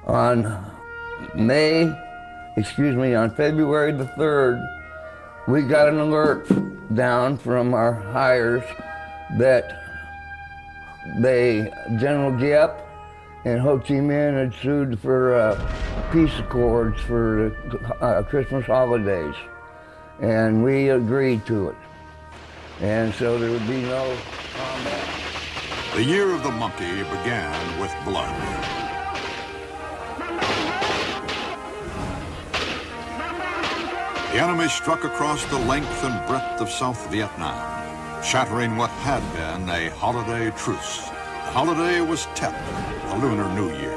On February the 3rd, we got an alert down from our hires that General Giap and Ho Chi Minh had sued for peace accords for the Christmas holidays. And we agreed to it. And so there would be no combat. The year of the monkey began with blood. The enemy struck across the length and breadth of South Vietnam, shattering what had been a holiday truce. The holiday was Tet, the Lunar New Year.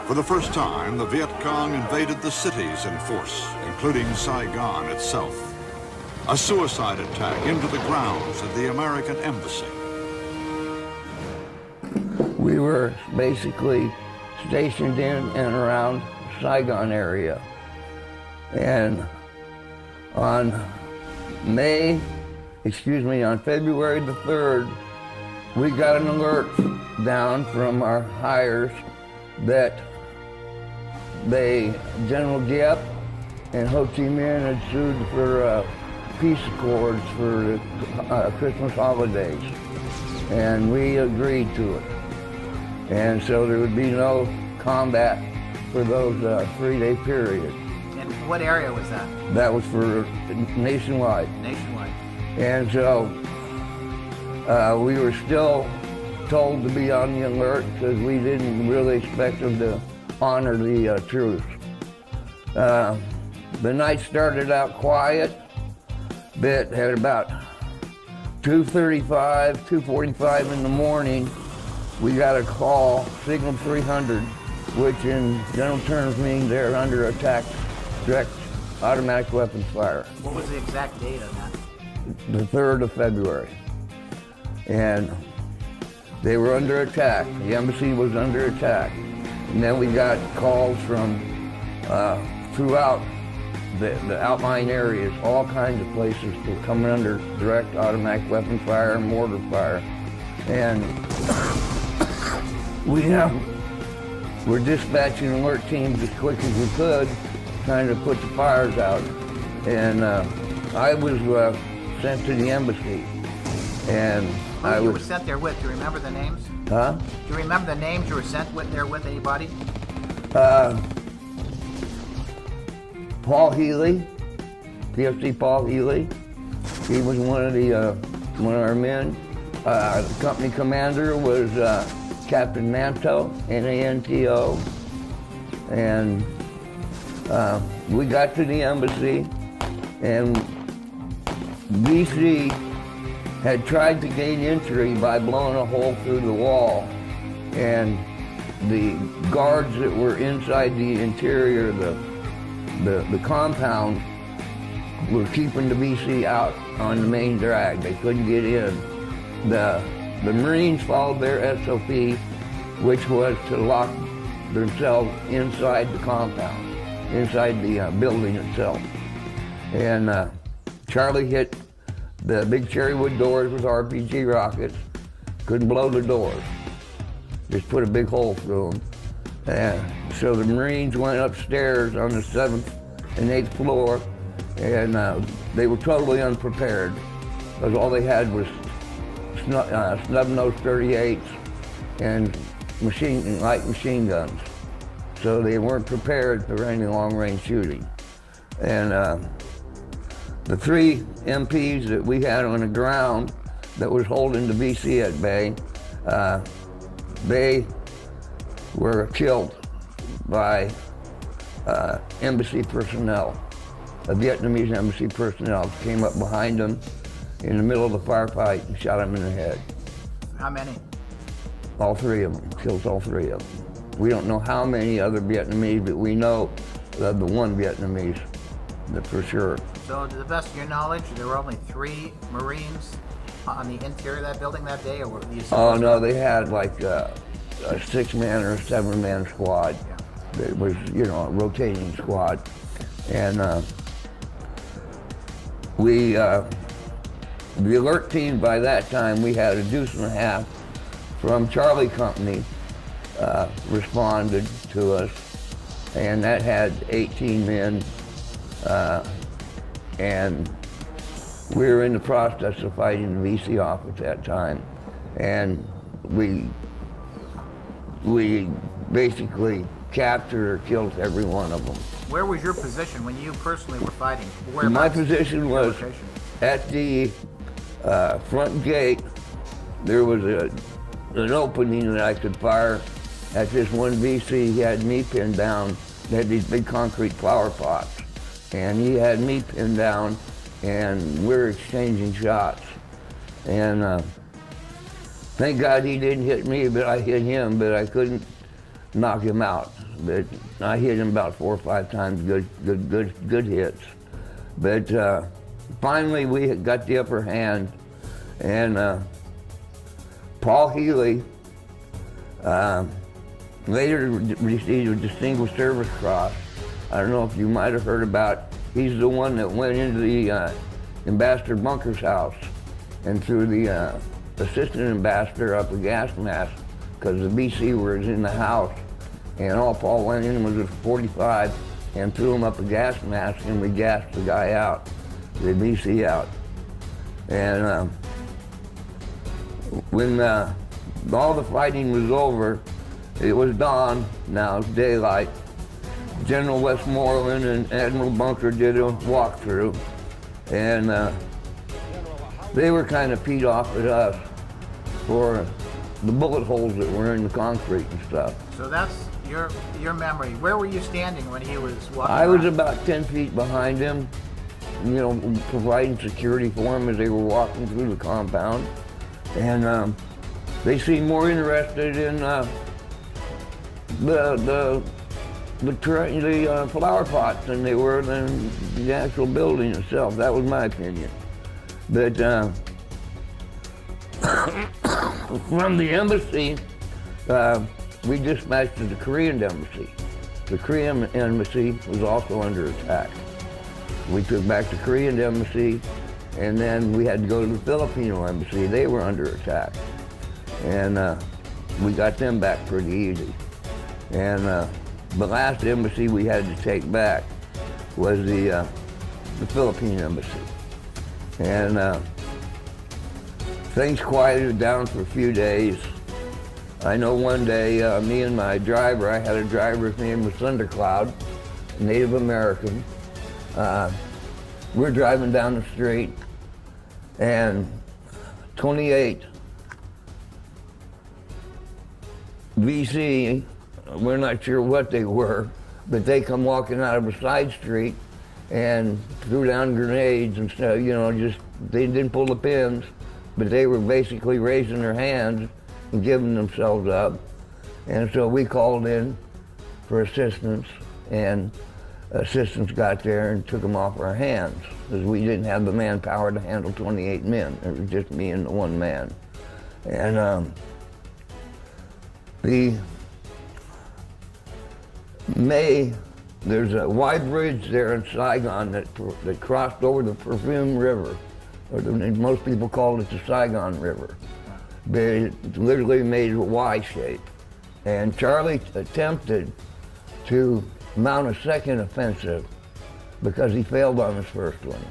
For the first time, the Viet Cong invaded the cities in force, including Saigon itself. A suicide attack into the grounds of the American embassy. We were basically stationed in and around Saigon area. And on February the 3rd, we got an alert down from our hires that General Giap and Ho Chi Minh had sued for peace accords for the Christmas holidays. And we agreed to it. And so there would be no combat for those 3-day period. And what area was that? That was for nationwide. Nationwide. And so we were still told to be on the alert because we didn't really expect them to honor the truce. The night started out quiet, but at about 2:45 in the morning, we got a call, signal 300, which in general terms means they're under attack, direct automatic weapons fire. What was the exact date on that? The 3rd of February. And they were under attack. The embassy was under attack. And then we got calls from throughout the outlying areas, all kinds of places were coming under direct automatic weapon fire, mortar fire. And we're dispatching alert teams as quick as we could, trying to put the fires out. And I was sent to the embassy. And you were sent there with? Do you remember the names? Huh? Do you remember the names you were sent there with? Anybody? Paul Healy, PFC Paul Healy. He was one of our men. The company commander was Captain Nanto, Nanto, and we got to the embassy, and BC had tried to gain entry by blowing a hole through the wall, and the guards that were inside the interior, the compound, were keeping the BC out on the main drag. They couldn't get in. The Marines followed their SOP, which was to lock themselves inside the compound, inside the building itself. And Charlie hit the big cherrywood doors with RPG rockets. Couldn't blow the doors. Just put a big hole through them. And so the Marines went upstairs on the 7th and 8th floor, and they were totally unprepared because all they had was snub-nosed 38s and light machine guns. So they weren't prepared for any long-range shooting. And the 3 MPs that we had on the ground that was holding the BC at bay, they were killed by embassy personnel. A Vietnamese embassy personnel came up behind them in the middle of the firefight and shot them in the head. How many? All 3 of them, killed all 3 of them. We don't know how many other Vietnamese, but we know of the one Vietnamese, for sure. So to the best of your knowledge, there were only 3 Marines on the interior of that building that day, or were these? Oh no, they had like a 6-man or a 7-man squad. Yeah. It was, a rotating squad. And the alert team by that time, we had a deuce and a half from Charlie Company responded to us, and that had 18 men, and we were in the process of fighting the VC off at that time, and we basically captured or killed every one of them. Where was your position when you personally were fighting? My position was at the front gate. There was an opening that I could fire at this one VC. He had me pinned down. They had these big concrete flower pots, and he had me pinned down, and we were exchanging shots. And thank God he didn't hit me, but I hit him, but I couldn't knock him out. But I hit him about 4 or 5 times, good hits. But finally we had got the upper hand, and Paul Healy later received a Distinguished Service Cross. I don't know if you might have heard about. He's the one that went into the Ambassador Bunker's house and threw the assistant ambassador up a gas mask because the BC was in the house, and all Paul went in was a 45 and threw him up a gas mask, and we gassed the guy out, the BC out. And when all the fighting was over, it was dawn, now it's daylight. General Westmoreland and Admiral Bunker did a walkthrough, and they were kind of peed off at us for the bullet holes that were in the concrete and stuff. So that's your memory. Where were you standing when he was walking I was around? about 10 feet behind him, providing security for him as they were walking through the compound. And they seemed more interested in the flower pots than they were than the actual building itself. That was my opinion. But from the embassy, we dispatched to the Korean embassy. The Korean embassy was also under attack. We took back the Korean embassy, and then we had to go to the Filipino embassy. They were under attack. And we got them back pretty easy. And the last embassy we had to take back was the Philippine embassy. And things quieted down for a few days. I know one day, me and my driver, I had a driver, his name was Thundercloud, a Native American. We're driving down the street, and 28 VC, we're not sure what they were, but they come walking out of a side street and threw down grenades and stuff, they didn't pull the pins, but they were basically raising their hands and giving themselves up. And so we called in for assistance, and assistance got there and took them off our hands, because we didn't have the manpower to handle 28 men. It was just me and the one man. And there's a wide bridge there in Saigon that crossed over the Perfume River, or most people call it the Saigon River. But it literally made a Y shape. And Charlie attempted to mount a second offensive because he failed on his first one.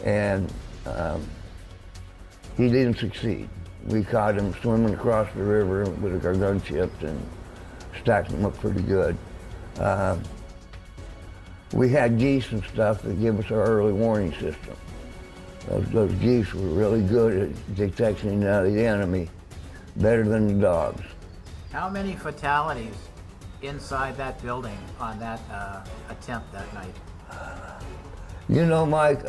And he didn't succeed. We caught him swimming across the river with our gunships and stacked him up pretty good. We had geese and stuff that give us our early warning system. Those geese were really good at detecting the enemy, better than the dogs. How many fatalities inside that building on that attempt that night? Mike,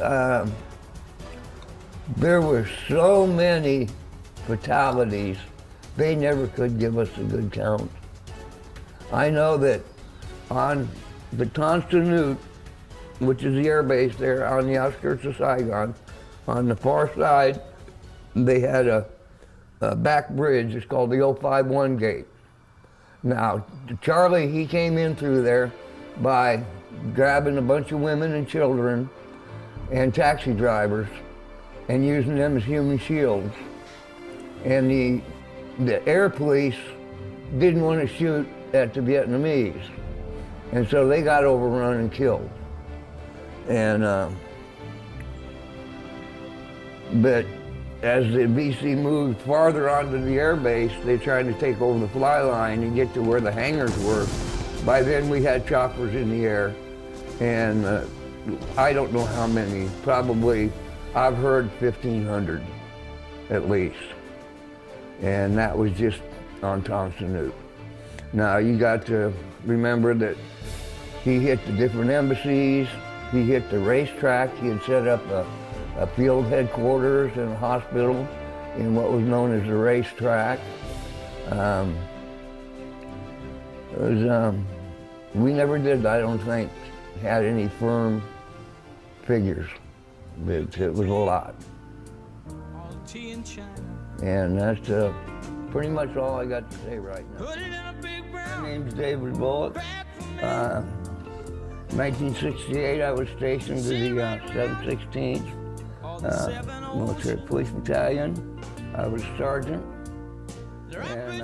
there were so many fatalities, they never could give us a good count. I know that on the Tonstanute, which is the air base there on the outskirts of Saigon, on the far side, they had a back bridge. It's called the 051 gate. Now, Charlie, he came in through there by grabbing a bunch of women and children and taxi drivers and using them as human shields. And the air police didn't want to shoot at the Vietnamese. And so they got overrun and killed. And, but as the VC moved farther onto the air base, they tried to take over the fly line and get to where the hangars were. By then we had choppers in the air, and I don't know how many, probably, I've heard 1,500 at least. And that was just on Tom Snoop. Now you got to remember that he hit the different embassies, he hit the racetrack, he had set up a field headquarters and a hospital in what was known as the racetrack. We never did, I don't think, had any firm figures. It was a lot. And that's pretty much all I got to say right now. My name's David Bullock. 1968, I was stationed to the 716th Military Police Battalion. I was sergeant. And